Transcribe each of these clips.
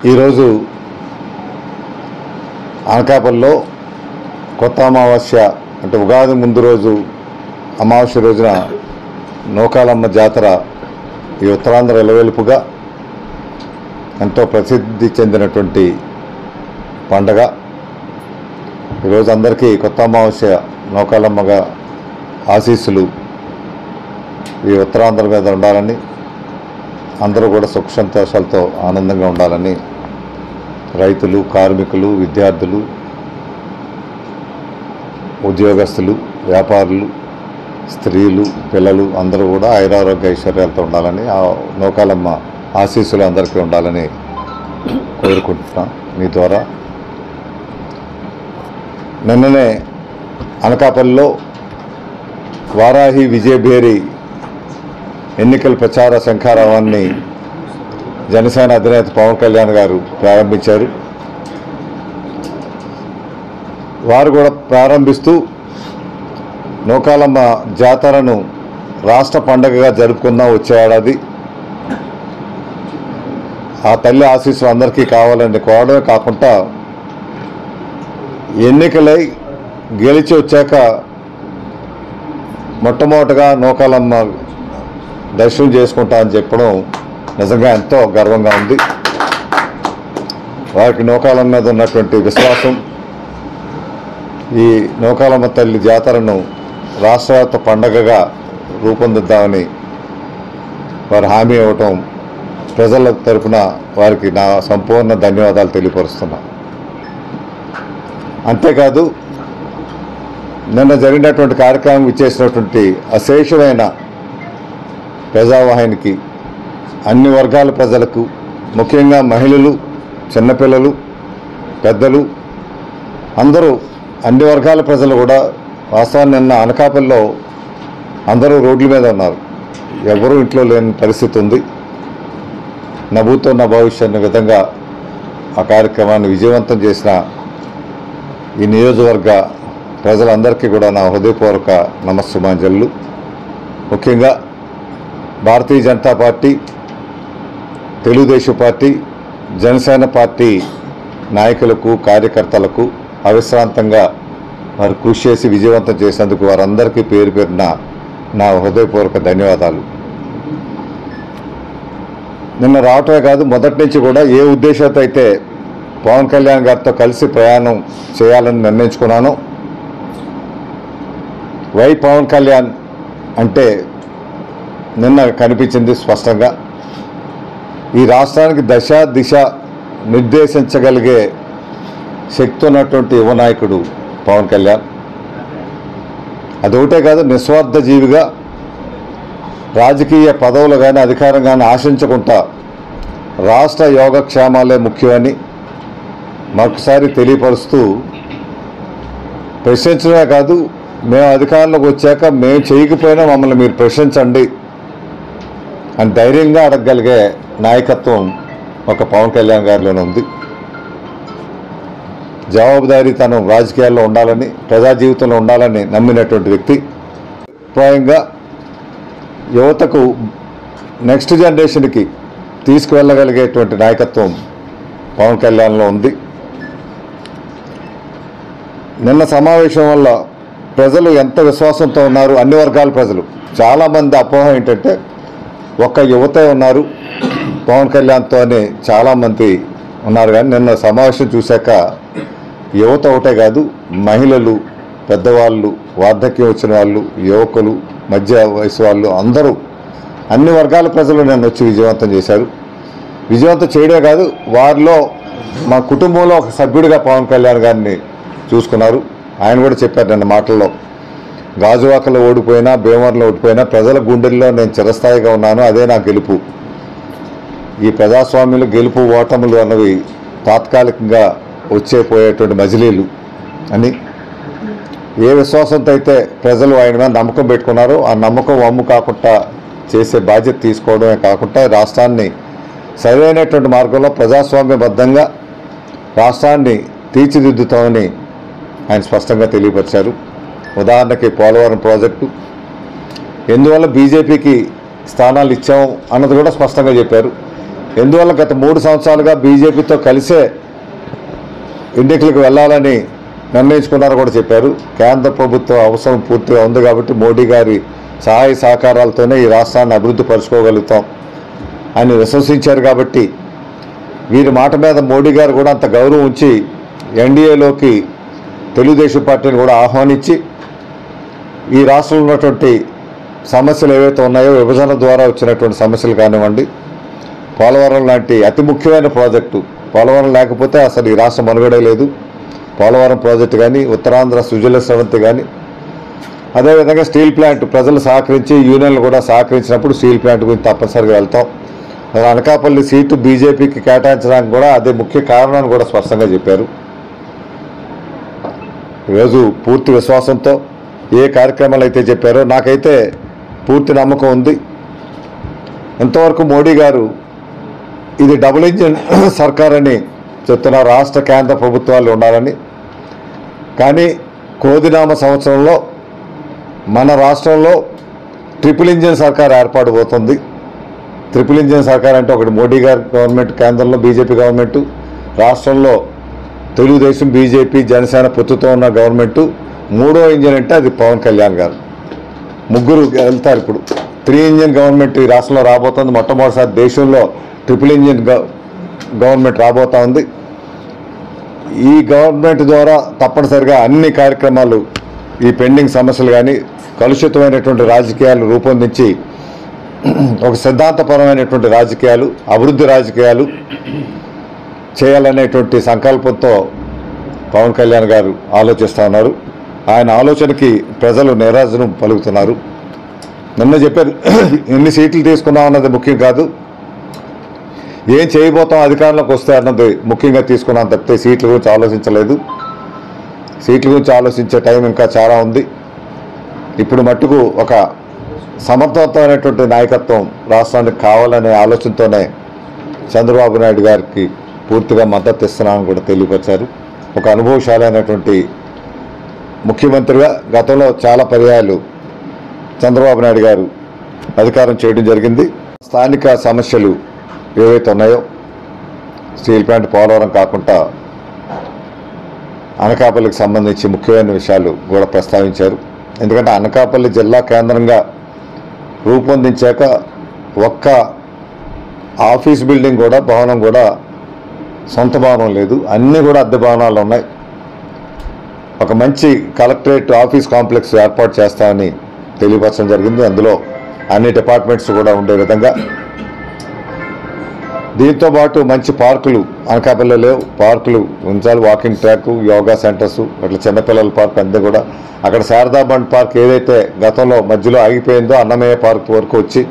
ఈరోజు అనకాపల్లిలో కొత్త అమావాస్య అంటే ఉగాది ముందు రోజు అమావాస్య రోజున నూకాలమ్మ జాతర ఈ ఉత్తరాంధ్ర ఎలవెలుపుగా ఎంతో ప్రసిద్ధి చెందినటువంటి పండగ. ఈరోజు అందరికీ కొత్త అమావాస్య నూకాలమ్మగా ఆశీస్సులు ఈ ఉత్తరాంధ్ర మీద ఉండాలని, అందరూ కూడా సుఖ సంతోషాలతో ఆనందంగా ఉండాలని రైతులు, కార్మికులు, విద్యార్థులు, ఉద్యోగస్తులు, వ్యాపారులు, స్త్రీలు, పిల్లలు అందరూ కూడా ఆయురారోగ్య ఐశ్వర్యాలతో ఉండాలని, ఆ నూకాలమ్మ ఆశీస్సులు అందరికీ ఉండాలని కోరుకుంటున్నాం మీ ద్వారా. నిన్ననే అనకాపల్లిలో వారాహి విజయభేరి ఎన్నికల ప్రచార శంఖారావాన్ని జనసేన అధినేత పవన్ కళ్యాణ్ గారు ప్రారంభించారు. వారు కూడా ప్రారంభిస్తూ నూకాలమ్మ జాతరను రాష్ట్ర పండుగగా జరుపుకుందాం వచ్చే ఏడాది, ఆ తల్లి ఆశీస్సులు అందరికీ కావాలని కోరడమే కాకుండా ఎన్నికలై గెలిచి వచ్చాక మొట్టమొదటిగా నూకాలమ్మ దర్శనం చేసుకుంటా అని చెప్పడం నిజంగా ఎంతో గర్వంగా ఉంది. వారికి నూకాలమ్మ మీద ఉన్నటువంటి విశ్వాసం, ఈ నూకాలమ్మ తల్లి జాతరను రాష్ట్రవ్యాప్త పండగగా రూపొందిద్దామని వారు హామీ ఇవ్వటం ప్రజల తరఫున వారికి నా సంపూర్ణ ధన్యవాదాలు తెలియపరుస్తున్నా. అంతేకాదు, నిన్న జరిగినటువంటి కార్యక్రమం ఇచ్చేసినటువంటి అశేషమైన ప్రజావాహినికి, అన్ని వర్గాల ప్రజలకు, ముఖ్యంగా మహిళలు, చిన్నపిల్లలు, పెద్దలు అందరూ, అన్ని వర్గాల ప్రజలు కూడా వాస్తవాన్ని నిన్న అనకాపల్లిలో అందరూ రోడ్ల మీద ఉన్నారు. ఎవరూ ఇంట్లో లేని పరిస్థితి ఉంది. నవ్వుతో నా భవిష్యత్ విధంగా ఆ కార్యక్రమాన్ని విజయవంతం చేసిన ఈ నియోజకవర్గ ప్రజలందరికీ కూడా నా హృదయపూర్వక నమస్సుమాంజలు. ముఖ్యంగా Bharatiya Janata party, Telugu Desam party, Janasena party నాయకులకు, కార్యకర్తలకు అవిశ్రాంతంగా వారు కృషి చేసి విజయవంతం చేసేందుకు వారందరికీ పేరు పేరున నా హృదయపూర్వక ధన్యవాదాలు. నిన్న రావటమే కాదు, మొదటి నుంచి కూడా ఏ ఉద్దేశంతో అయితే పవన్ కళ్యాణ్ గారితో కలిసి ప్రయాణం చేయాలని నిర్ణయించుకున్నాను. వై పవన్ కళ్యాణ్ అంటే నిన్న కనిపించింది స్పష్టంగా. ఈ రాష్ట్రానికి దశ దిశ నిర్దేశించగలిగే శక్తి ఉన్నటువంటి యువ నాయకుడు పవన్ కళ్యాణ్. అదొకటే కాదు, నిస్వార్థ జీవిగా రాజకీయ పదవులు కానీ అధికారం కానీ ఆశించకుండా రాష్ట్ర యోగక్షేమాలే ముఖ్యమని మరొకసారి తెలియపరుస్తూ, ప్రశ్నించడమే కాదు, మేము అధికారంలోకి వచ్చాక మేము చేయకపోయినా మమ్మల్ని మీరు ప్రశ్నించండి అని ధైర్యంగా అడగగలిగే నాయకత్వం ఒక పవన్ కళ్యాణ్ గారిలోనే ఉంది. జవాబుదారీతనం రాజకీయాల్లో ఉండాలని, ప్రజా జీవితంలో ఉండాలని నమ్మినటువంటి వ్యక్తి. అభిప్రాయంగా యువతకు, నెక్స్ట్ జనరేషన్కి తీసుకువెళ్ళగలిగేటువంటి నాయకత్వం పవన్ కళ్యాణ్లో ఉంది. నిన్న సమావేశం వల్ల ప్రజలు ఎంత విశ్వాసంతో ఉన్నారు, అన్ని వర్గాల ప్రజలు. చాలామంది అపోహ ఏంటంటే ఒక్క యువతే ఉన్నారు పవన్ కళ్యాణ్తో అని చాలామంది ఉన్నారు. కానీ నిన్న సమావేశం చూశాక యువత ఒకటే కాదు, మహిళలు, పెద్దవాళ్ళు, వార్ధక్యం వచ్చిన వాళ్ళు, యువకులు, మధ్య వయసు వాళ్ళు అందరూ, అన్ని వర్గాల ప్రజలు నిన్న వచ్చి విజయవంతం చేశారు. విజయవంతం చేయడే కాదు, వారిలో మా కుటుంబంలో ఒక సభ్యుడిగా పవన్ కళ్యాణ్ గారిని చూసుకున్నారు. ఆయన కూడా చెప్పారు నిన్న మాటల్లో, గాజువాకలో ఓడిపోయినా, భీమవరంలో ఓడిపోయినా ప్రజల గుండెల్లో నేను చిరస్థాయిగా ఉన్నాను, అదే నా గెలుపు. ఈ ప్రజాస్వామ్యంలో గెలుపు ఓటములు అన్నవి తాత్కాలికంగా పోయేటువంటి మజిలీలు అని, ఏ విశ్వాసంతో అయితే ప్రజలు ఆయన మీద నమ్మకం పెట్టుకున్నారో ఆ నమ్మకం వమ్ము కాకుండా చేసే బాధ్యత తీసుకోవడమే కాకుండా రాష్ట్రాన్ని సరైనటువంటి మార్గంలో ప్రజాస్వామ్యబద్ధంగా రాష్ట్రాన్ని తీర్చిదిద్దుతామని ఆయన స్పష్టంగా తెలియపరిచారు. ఉదాహరణకి పోలవరం ప్రాజెక్టు, ఎందువల్ల బీజేపీకి స్థానాలు ఇచ్చాము అన్నది కూడా స్పష్టంగా చెప్పారు. ఎందువల్ల గత 3 సంవత్సరాలుగా బీజేపీతో కలిసే ఎన్నికలకు వెళ్ళాలని నిర్ణయించుకున్నారో కూడా చెప్పారు. కేంద్ర ప్రభుత్వం అవసరం పూర్తిగా ఉంది కాబట్టి మోడీ గారి సహాయ సహకారాలతోనే ఈ రాష్ట్రాన్ని అభివృద్ధి పరుచుకోగలుగుతాం అని విశ్వసించారు. కాబట్టి వీరి మాట మీద మోడీ గారు కూడా అంత గౌరవం ఉంచి ఎన్డీఏలోకి తెలుగుదేశం పార్టీని కూడా ఆహ్వానించి ఈ రాష్ట్రంలో ఉన్నటువంటి సమస్యలు ఏవైతే ఉన్నాయో విభజన ద్వారా వచ్చినటువంటి సమస్యలు కానివ్వండి, పోలవరం లాంటి అతి ముఖ్యమైన ప్రాజెక్టు, పోలవరం లేకపోతే అసలు ఈ రాష్ట్రం మనుగడే లేదు. పోలవరం ప్రాజెక్టు కానీ, ఉత్తరాంధ్ర సుజల స్రవంతి కానీ, అదేవిధంగా స్టీల్ ప్లాంట్ ప్రజలు సహకరించి యూనియన్లు కూడా సహకరించినప్పుడు స్టీల్ ప్లాంట్ గురించి తప్పనిసరిగా వెళ్తాం. అనకాపల్లి సీటు బీజేపీకి కేటాయించడానికి కూడా అదే ముఖ్య కారణాన్ని కూడా స్పష్టంగా చెప్పారు. ఈరోజు పూర్తి విశ్వాసంతో ఏ కార్యక్రమాలు అయితే చెప్పారో నాకైతే పూర్తి నమ్మకం ఉంది. ఇంతవరకు మోడీ గారు ఇది డబుల్ ఇంజిన్ సర్కార్ అని చెప్తున్న రాష్ట్ర కేంద్ర ప్రభుత్వాలు ఉండాలని, కానీ కోదినామ సంవత్సరంలో మన రాష్ట్రంలో ట్రిపుల్ ఇంజిన్ సర్కార్ ఏర్పడబోతుంది. ట్రిపుల్ ఇంజిన్ సర్కార్ అంటే ఒకటి మోడీ గారి గవర్నమెంట్, కేంద్రంలో బీజేపీ గవర్నమెంటు, రాష్ట్రంలో తెలుగుదేశం బీజేపీ జనసేన పొత్తుతో ఉన్న గవర్నమెంటు, మూడో ఇంజిన్ అంటే అది పవన్ కళ్యాణ్ గారు. ముగ్గురు వెళ్తారు. ఇప్పుడు 3 ఇంజిన్ గవర్నమెంట్ ఈ రాష్ట్రంలో రాబోతుంది. మొట్టమొదటిసారి దేశంలో ట్రిపుల్ ఇంజిన్ గవర్నమెంట్ రాబోతా ఉంది. ఈ గవర్నమెంట్ ద్వారా తప్పనిసరిగా అన్ని కార్యక్రమాలు, ఈ పెండింగ్ సమస్యలు కానీ, కలుషితమైనటువంటి రాజకీయాలు రూపొందించి ఒక సిద్ధాంతపరమైనటువంటి రాజకీయాలు, అభివృద్ధి రాజకీయాలు చేయాలనేటువంటి సంకల్పంతో పవన్ కళ్యాణ్ గారు ఆలోచిస్తూ ఉన్నారు. ఆయన ఆలోచనకి ప్రజలు నిరాజనం పలుకుతున్నారు. నిన్న చెప్పారు, ఎన్ని సీట్లు తీసుకున్నాం అన్నది ముఖ్యం కాదు, ఏం చేయబోతాం అధికారంలోకి వస్తే అన్నది ముఖ్యంగా తీసుకున్నాం తప్పితే సీట్ల గురించి ఆలోచించలేదు. సీట్ల గురించి ఆలోచించే టైం ఇంకా చాలా ఉంది. ఇప్పుడు మట్టుకు ఒక సమర్థవంతమైనటువంటి నాయకత్వం రాష్ట్రానికి కావాలనే ఆలోచనతోనే చంద్రబాబు నాయుడు గారికి పూర్తిగా మద్దతు ఇస్తున్నామని కూడా తెలియపరిచారు. ఒక అనుభవశాలైనటువంటి ముఖ్యమంత్రిగా గతంలో చాలా పర్యాయాలు చంద్రబాబు నాయుడు గారు అధికారం చేయడం జరిగింది. స్థానిక సమస్యలు ఏవైతే ఉన్నాయో, స్టీల్ ప్లాంట్, పోలవరం కాకుండా అనకాపల్లికి సంబంధించి ముఖ్యమైన విషయాలు కూడా ప్రస్తావించారు. ఎందుకంటే అనకాపల్లి జిల్లా కేంద్రంగా రూపొందించాక ఒక్క ఆఫీస్ బిల్డింగ్ కూడా, భవనం కూడా సొంత భవనం లేదు, అన్నీ కూడా అద్దె భవనాలు ఉన్నాయి. ఒక మంచి కలెక్టరేట్ ఆఫీస్ కాంప్లెక్స్ ఏర్పాటు చేస్తామని తెలియపరచడం జరిగింది. అందులో అన్ని డిపార్ట్మెంట్స్ కూడా ఉండే విధంగా, దీంతో పాటు మంచి పార్కులు అనకాపల్లిలో లేవు, పార్కులు ఉంచాలి, వాకింగ్ ట్రాక్, యోగా సెంటర్స్, అట్లా చిన్నపిల్లల పార్క్ అంతే కూడా. అక్కడ శారదా బండ్ పార్క్ ఏదైతే గతంలో మధ్యలో ఆగిపోయిందో అన్నమయ్య పార్క్ వరకు వచ్చి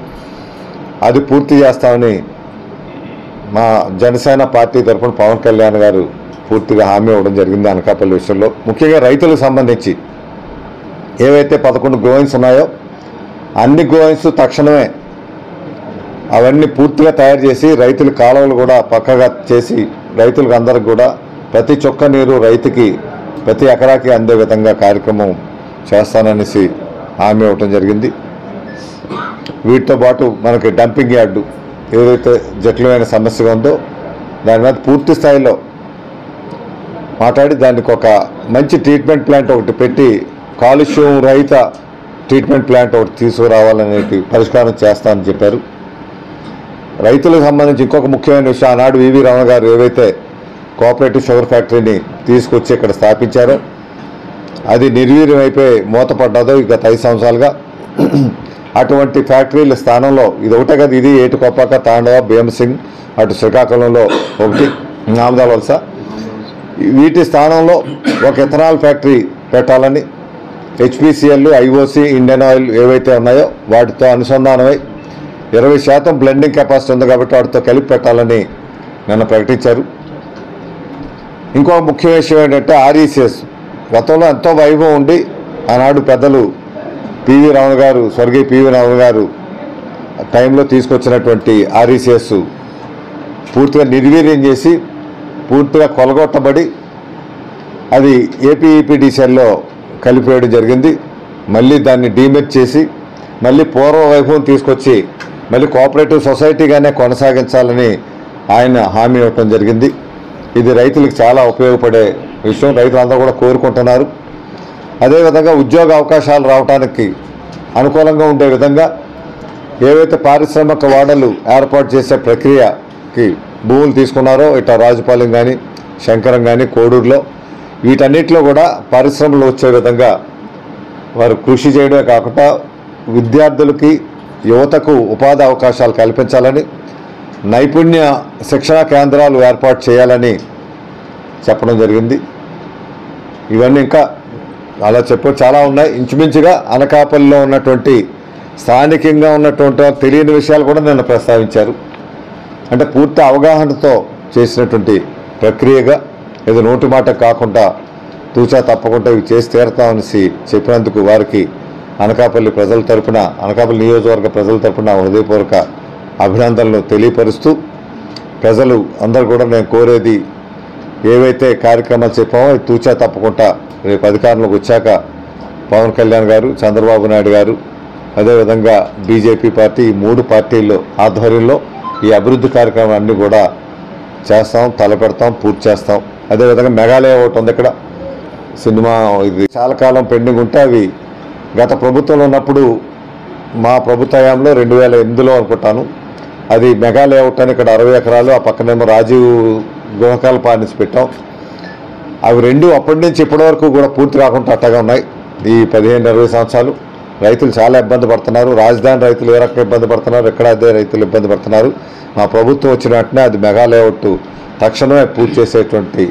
అది పూర్తి చేస్తామని మా జనసేన పార్టీ తరఫున పవన్ కళ్యాణ్ గారు పూర్తిగా హామీ ఇవ్వడం జరిగింది. అనకాపల్లి విషయంలో ముఖ్యంగా రైతులకు సంబంధించి ఏవైతే 11 గ్రోయిన్స్ ఉన్నాయో అన్ని గ్రోయిన్స్ తక్షణమే అవన్నీ పూర్తిగా తయారు చేసి రైతుల కాలువలు కూడా పక్కగా చేసి రైతులకు అందరికి కూడా ప్రతి చుక్క నీరు రైతుకి ప్రతి ఎకరాకి అందే విధంగా కార్యక్రమం చేస్తాననేసి హామీ ఇవ్వటం జరిగింది. వీటితో పాటు మనకి డంపింగ్ యార్డు ఏదైతే జటిలమైన సమస్యగా ఉందో దాని మీద పూర్తి స్థాయిలో మాట్లాడి దానికి ఒక మంచి ట్రీట్మెంట్ ప్లాంట్ ఒకటి పెట్టి కాలుష్యం రహిత ట్రీట్మెంట్ ప్లాంట్ ఒకటి తీసుకురావాలనేది పరిష్కారం చేస్తామని చెప్పారు. రైతులకు సంబంధించి ఇంకొక ముఖ్యమైన విషయం, ఆనాడు వివి రమణ గారు ఏవైతే కోఆపరేటివ్ షుగర్ ఫ్యాక్టరీని తీసుకొచ్చి ఇక్కడ స్థాపించారో అది నిర్వీర్యం అయిపోయి మూతపడ్డదో గత 5 సంవత్సరాలుగా, అటువంటి ఫ్యాక్టరీల స్థానంలో ఇది ఒకటే కదా, ఇది ఏటుకొప్పాక, తాండవ, భీమసింగ్, అటు శ్రీకాకుళంలో ఒకటి, నామదాల వలస, వీటి స్థానంలో ఒక ఇథనాల్ ఫ్యాక్టరీ పెట్టాలని హెచ్పిసిఎల్, ఐఓసి, ఇండియన్ ఆయిల్ ఏవైతే ఉన్నాయో వాటితో అనుసంధానమై 20% బ్లెండింగ్ కెపాసిటీ ఉంది కాబట్టి వాటితో కలిపి పెట్టాలని నిన్న ప్రకటించారు. ఇంకో ముఖ్య విషయం ఏంటంటే ఆర్ఈసిఎస్ గతంలో ఎంతో వైభవం ఉండి ఆనాడు పెద్దలు పివి రమణ గారు, స్వర్గీయ పివి రమణ గారు టైంలో తీసుకొచ్చినటువంటి ఆర్ఈసిఎస్ పూర్తిగా నిర్వీర్యం చేసి పూర్తిగా కొలగొట్టబడి అది ఏపీఈపీడీసీఎల్లో కలిపేయడం జరిగింది. మళ్ళీ దాన్ని డీమెర్జ్ చేసి మళ్ళీ పూర్వ వైభవం తీసుకొచ్చి మళ్ళీ కోఆపరేటివ్ సొసైటీగానే కొనసాగించాలని ఆయన హామీ ఇవ్వటం జరిగింది. ఇది రైతులకు చాలా ఉపయోగపడే విషయం, రైతులందరూ కూడా కోరుకుంటున్నారు. అదేవిధంగా ఉద్యోగ అవకాశాలు రావడానికి అనుకూలంగా ఉండే విధంగా ఏవైతే పారిశ్రామిక వాడలు ఏర్పాటు చేసే ప్రక్రియకి భూములు తీసుకున్నారో ఇట్లా రాజుపాలెం కానీ శంకరం కానీ కోడూరులో వీటన్నిటిలో కూడా పరిశ్రమలు వచ్చే విధంగా వారు కృషి చేయడమే కాకుండా విద్యార్థులకి యువతకు ఉపాధి అవకాశాలు కల్పించాలని నైపుణ్య శిక్షణా కేంద్రాలు ఏర్పాటు చేయాలని చెప్పడం జరిగింది. ఇవన్నీ ఇంకా అలా చాలా ఉన్నాయి. ఇంచుమించుగా అనకాపల్లిలో ఉన్నటువంటి స్థానికంగా ఉన్నటువంటి తెలియని విషయాలు కూడా నిన్న ప్రస్తావించారు. అంటే పూర్తి అవగాహనతో చేసినటువంటి ప్రక్రియగా ఏదో నోటి మాట కాకుండా తూచా తప్పకుండా ఇవి చేసి తీరుతామనేసి చెప్పినందుకు వారికి అనకాపల్లి ప్రజల తరపున, అనకాపల్లి నియోజకవర్గ ప్రజల తరపున హృదయపూర్వక అభినందనలు తెలియపరుస్తూ, ప్రజలు అందరూ కూడా నేను కోరేది ఏవైతే కార్యక్రమాలు చెప్పామో అవి తూచా తప్పకుండా రేపు అధికారంలోకి వచ్చాక పవన్ కళ్యాణ్ గారు, చంద్రబాబు నాయుడు గారు, అదేవిధంగా బీజేపీ పార్టీ, ఈ 3 పార్టీల్లో ఆధ్వర్యంలో ఈ అభివృద్ధి కార్యక్రమాలు అన్నీ కూడా చేస్తాం, తలపెడతాం, పూర్తి చేస్తాం. అదేవిధంగా మెగాలయ ఒకటి ఉంది ఇక్కడ సినిమా, ఇది చాలా కాలం పెండింగ్ ఉంటే అవి గత ప్రభుత్వంలో ఉన్నప్పుడు మా ప్రభుత్వ హయాంలో 2008లో అనుకుంటాను అది మెగా లేఅవుట్ అని ఇక్కడ 60 ఎకరాలు, ఆ పక్కనేమో రాజీవ్ గృహకాల పార్టీస్ పెట్టాం. అవి రెండు అప్పటి నుంచి ఇప్పటి వరకు కూడా పూర్తి కాకుండా అట్టగా ఉన్నాయి. ఈ 15-20 సంవత్సరాలు రైతులు చాలా ఇబ్బంది పడుతున్నారు. రాజధాని రైతులు ఏ రకంగా ఇబ్బంది పడుతున్నారు, ఎక్కడ అదే రైతులు ఇబ్బంది పడుతున్నారు. మా ప్రభుత్వం వచ్చిన వెంటనే అది మెగా లేఅవుట్ తక్షణమే పూర్తి చేసేటువంటి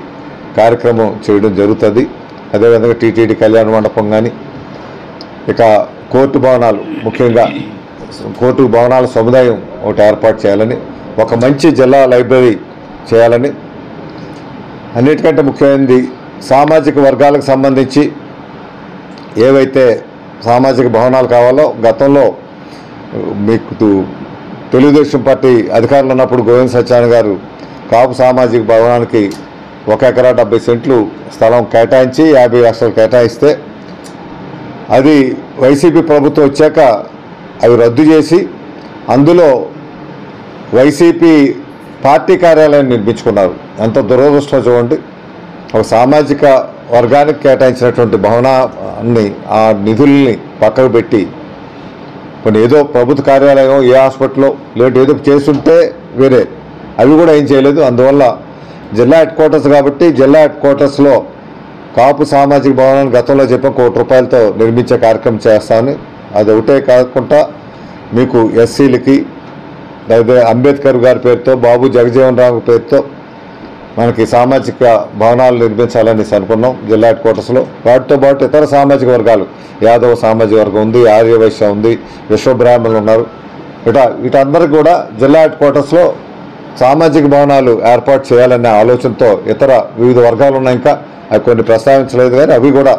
కార్యక్రమం చేయడం జరుగుతుంది. అదేవిధంగా టీటీడీ కళ్యాణ మండపం కానీ, ఇక కోర్టు భవనాలు, ముఖ్యంగా కోర్టు భవనాల సముదాయం ఒకటి ఏర్పాటు చేయాలని, ఒక మంచి జిల్లా లైబ్రరీ చేయాలని, అన్నిటికంటే ముఖ్యమైనది సామాజిక వర్గాలకు సంబంధించి ఏవైతే సామాజిక భవనాలు కావాలో గతంలో మీకు తెలుగుదేశం పార్టీ అధికారులు ఉన్నప్పుడు గోవింద సత్యనారాయణ గారు కాపు సామాజిక భవనానికి 1 ఎకరా 70 సెంట్లు స్థలం కేటాయించి 50 లక్షలు కేటాయిస్తే అది వైసీపీ ప్రభుత్వం వచ్చాక అవి రద్దు చేసి అందులో వైసీపీ పార్టీ కార్యాలయాన్ని నిర్మించుకున్నారు. ఎంత దురదృష్టం చూడండి. ఒక సామాజిక వర్గానికి కేటాయించినటువంటి భవనాన్ని, ఆ నిధుల్ని పక్కకు పెట్టి కొన్ని ఏదో ప్రభుత్వ కార్యాలయం, ఏ హాస్పిటల్లో లేదంటే ఏదో చేస్తుంటే వేరే, అవి కూడా ఏం చేయలేదు. అందువల్ల జిల్లా హెడ్ క్వార్టర్స్ కాబట్టి జిల్లా హెడ్ క్వార్టర్స్లో కాపు సామాజిక భవనాన్ని గతంలో చెప్పాం ₹1 కోటి నిర్మించే కార్యక్రమం చేస్తామని. అది ఒకటే కాకుండా మీకు ఎస్సీలకి, అదే అంబేద్కర్ గారి పేరుతో, బాబు జగజీవన్ రామ్ పేరుతో మనకి సామాజిక భవనాలు నిర్మించాలని అనుకున్నాం జిల్లా హెడ్ క్వార్టర్స్లో. వాటితో పాటు ఇతర సామాజిక వర్గాలు, యాదవ సామాజిక వర్గం ఉంది, ఆర్యవైశ్య ఉంది, విశ్వబ్రాహ్మణులు ఉన్నారు. వీటందరికీ కూడా జిల్లా హెడ్ క్వార్టర్స్లో సామాజిక భవనాలు ఏర్పాటు చేయాలనే ఆలోచనతో ఇతర వివిధ వర్గాలు ఉన్నాయి. ఇంకా అవి కొన్ని ప్రస్తావించలేదు కానీ అవి కూడా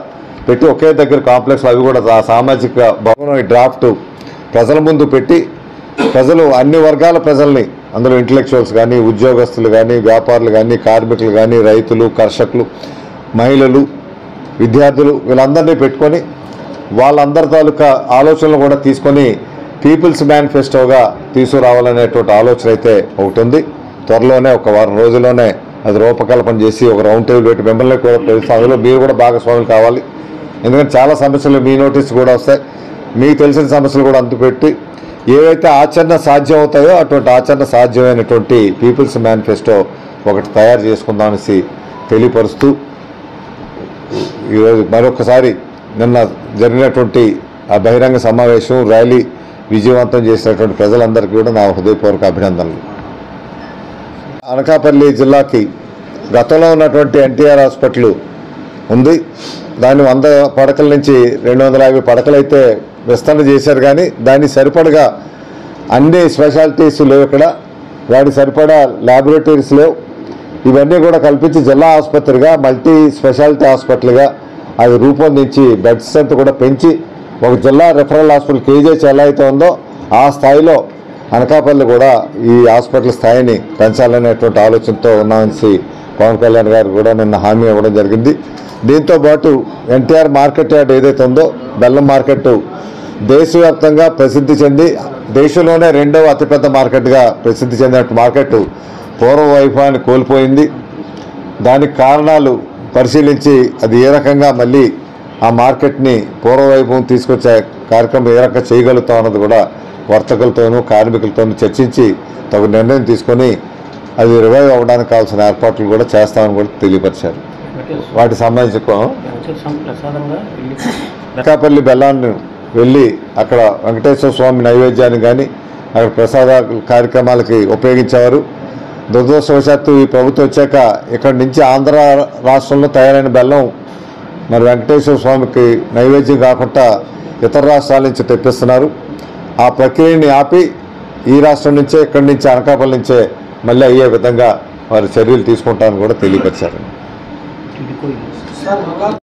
పెట్టి ఒకే దగ్గర కాంప్లెక్స్లో అవి కూడా ఆ సామాజిక భవనం డ్రాఫ్ట్ ప్రజల ముందు పెట్టి, ప్రజలు అన్ని వర్గాల ప్రజల్ని, అందులో ఇంటలెక్చువల్స్ కానీ, ఉద్యోగస్తులు కానీ, వ్యాపారులు కానీ, కార్మికులు కానీ, రైతులు, కర్షకులు, మహిళలు, విద్యార్థులు, వీళ్ళందరినీ పెట్టుకొని వాళ్ళందరి తాలూకా ఆలోచనలు కూడా తీసుకొని పీపుల్స్ మేనిఫెస్టోగా తీసుకురావాలనేటువంటి ఆలోచన అయితే ఒకటి ఉంది. త్వరలోనే ఒక వారం రోజుల్లోనే అది రూపకల్పన చేసి ఒక రౌండ్ టేబుల్ పెట్టి మిమ్మల్ని కూడా తెలుస్తాం. అందులో మీరు కూడా భాగస్వాములు కావాలి. ఎందుకంటే చాలా సమస్యలు మీ నోటీస్ కూడా వస్తాయి. మీకు తెలిసిన సమస్యలు కూడా అందుపెట్టి ఏవైతే ఆచరణ సాధ్యం అవుతాయో అటువంటి ఆచరణ సాధ్యమైనటువంటి పీపుల్స్ మేనిఫెస్టో ఒకటి తయారు చేసుకుందాం అనేసి తెలియపరుస్తూ, ఈరోజు మరొకసారి నిన్న జరిగినటువంటి ఆ బహిరంగ సమావేశం, ర్యాలీ విజయవంతం చేసినటువంటి ప్రజలందరికీ కూడా నా హృదయపూర్వక అభినందనలు. అనకాపల్లి జిల్లాకి గతంలో ఉన్నటువంటి ఎన్టీఆర్ హాస్పిటల్ ఉంది. దాన్ని 100 పడకల నుంచి 250 పడకలు అయితే విస్తరణ చేశారు. కానీ దాన్ని సరిపడగా అన్ని స్పెషాలిటీస్ లేవు ఇక్కడ, వాటికి సరిపడా ల్యాబొరేటరీస్ లేవు. ఇవన్నీ కూడా కల్పించి జిల్లా ఆసుపత్రిగా, మల్టీ స్పెషాలిటీ హాస్పిటల్గా అది రూపొందించి బెడ్ స్ట్రెంత్ కూడా పెంచి ఒక జిల్లా రెఫరల్ హాస్పిటల్ కేజీహెచ్ ఎలా అయితే ఉందో ఆ స్థాయిలో అనకాపల్లి కూడా ఈ హాస్పిటల్ స్థాయిని పెంచాలనేటువంటి ఆలోచనతో ఉన్నామని పవన్ కళ్యాణ్ గారు కూడా నిన్న హామీ ఇవ్వడం జరిగింది. దీంతోపాటు ఎన్టీఆర్ మార్కెట్ యార్డ్ ఏదైతే ఉందో, బెల్లం మార్కెట్ దేశవ్యాప్తంగా ప్రసిద్ధి చెంది దేశంలోనే 2వ అతిపెద్ద మార్కెట్గా ప్రసిద్ధి చెందిన మార్కెట్ పూర్వ వైభవాన్ని కోల్పోయింది. దానికి కారణాలు పరిశీలించి అది ఏ రకంగా మళ్ళీ ఆ మార్కెట్ని పూర్వవైభవం తీసుకొచ్చే కార్యక్రమం ఏ రకంగా చేయగలుగుతాం అన్నది కూడా వర్తకులతోనూ కార్మికులతోనూ చర్చించి తగు నిర్ణయం తీసుకొని అది రివైవ్ అవ్వడానికి కావాల్సిన ఏర్పాట్లు కూడా చేస్తామని కూడా తెలియపరిచారు. వాటికి సంబంధించి అనకాపల్లి బెల్లాన్ని వెళ్ళి అక్కడ వెంకటేశ్వర స్వామి నైవేద్యాన్ని కానీ అక్కడ ప్రసాద కార్యక్రమాలకి ఉపయోగించేవారు. దురదృష్టవశాత్తు ఈ ప్రభుత్వం వచ్చాక ఇక్కడి నుంచి ఆంధ్ర రాష్ట్రంలో తయారైన బెల్లం మరి వెంకటేశ్వర స్వామికి నైవేద్యం కాకుండా ఇతర రాష్ట్రాల నుంచి తెప్పిస్తున్నారు. ఆ ప్రక్రియని ఆపి ఈ రాష్ట్రం నుంచే ఇక్కడి నుంచి అనకాపల్లి నుంచే మళ్ళీ అయ్యే విధంగా వారు చర్యలు తీసుకుంటారని కూడా తెలియపరిచారు.